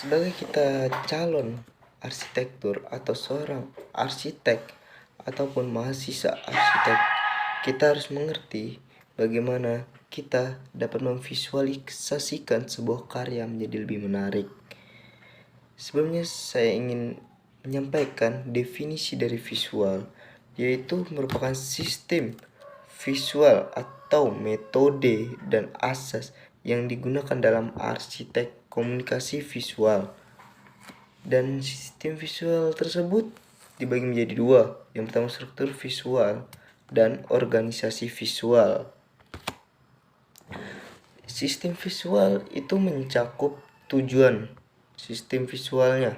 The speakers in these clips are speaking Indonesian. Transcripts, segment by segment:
Sebagai kita calon arsitektur atau seorang arsitek ataupun mahasiswa arsitek, kita harus mengerti bagaimana kita dapat memvisualisasikan sebuah karya menjadi lebih menarik. Sebelumnya saya ingin menyampaikan definisi dari visual, yaitu merupakan sistem visual atau metode dan asas yang digunakan dalam arsitek komunikasi visual. Dan sistem visual tersebut dibagi menjadi dua. Yang pertama struktur visual dan organisasi visual. Sistem visual itu mencakup tujuan sistem visualnya.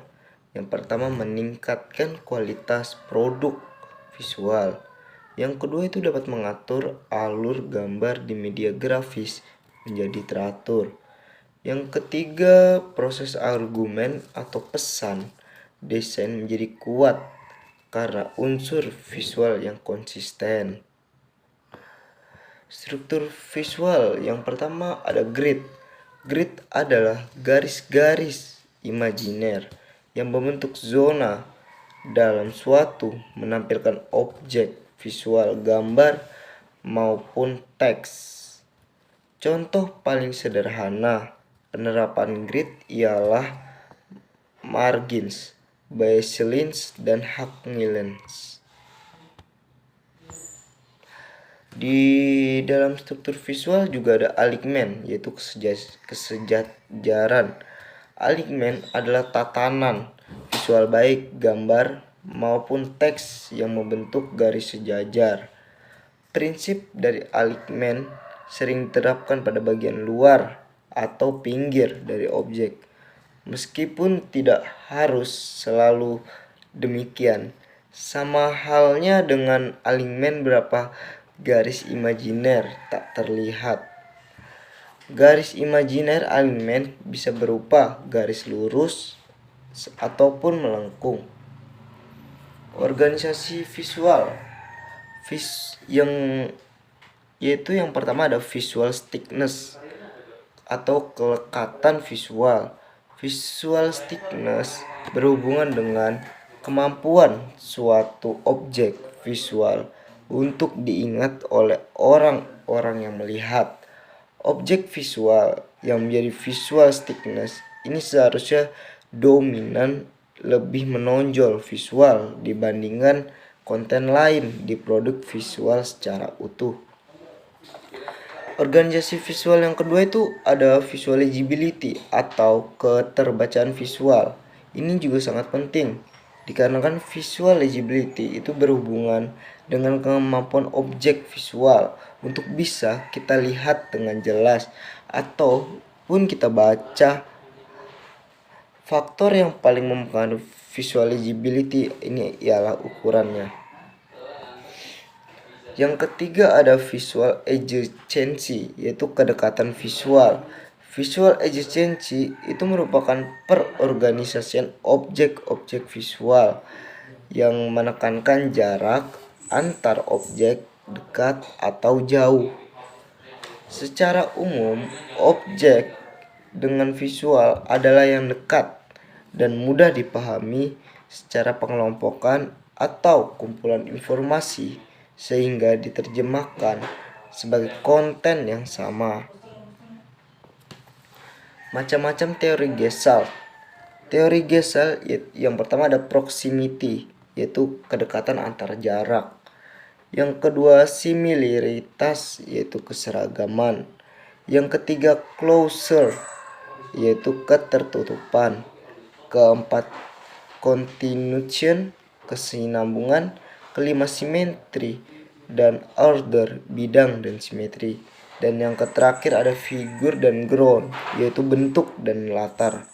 Yang pertama meningkatkan kualitas produk visual. Yang kedua itu dapat mengatur alur gambar di media grafis menjadi teratur. Yang ketiga, proses argumen atau pesan desain menjadi kuat karena unsur visual yang konsisten. Struktur visual yang pertama ada grid. Grid adalah garis-garis imajiner yang membentuk zona dalam suatu menampilkan objek visual gambar maupun teks. Contoh paling sederhana penerapan grid ialah Margins, Baselins, dan Hagnilens. Di dalam struktur visual juga ada alignment, yaitu kesejajaran. Alignment adalah tatanan visual baik gambar maupun teks yang membentuk garis sejajar. Prinsip dari alignment sering diterapkan pada bagian luar atau pinggir dari objek. Meskipun tidak harus selalu demikian. Sama halnya dengan alignment berapa garis imajiner tak terlihat. Garis imajiner alignment bisa berupa garis lurus ataupun melengkung. Organisasi visual yaitu yang pertama ada visual stiffness atau kelekatan visual. Visual stiffness berhubungan dengan kemampuan suatu objek visual untuk diingat oleh orang-orang yang melihat. Objek visual yang menjadi visual stiffness ini seharusnya dominan lebih menonjol visual dibandingkan konten lain di produk visual secara utuh. Organisasi visual yang kedua itu ada visual legibility atau keterbacaan visual. Ini juga sangat penting dikarenakan visual legibility itu berhubungan dengan kemampuan objek visual untuk bisa kita lihat dengan jelas ataupun kita baca. Faktor yang paling mempengaruhi visual legibility ini ialah ukurannya. Yang ketiga ada visual adjacency, yaitu kedekatan visual. Visual adjacency itu merupakan perorganisasian objek-objek visual yang menekankan jarak antar objek dekat atau jauh. Secara umum, objek dengan visual adalah yang dekat dan mudah dipahami secara pengelompokan atau kumpulan informasi sehingga diterjemahkan sebagai konten yang sama. Macam-macam teori Gestalt. Teori Gestalt yang pertama ada proximity, yaitu kedekatan antar jarak. Yang kedua similaritas, yaitu keseragaman. Yang ketiga closure, yaitu ketertutupan. Keempat continuation, kesinambungan. Kelima simetri dan order, bidang dan simetri. Dan yang terakhir ada figure dan ground, yaitu bentuk dan latar.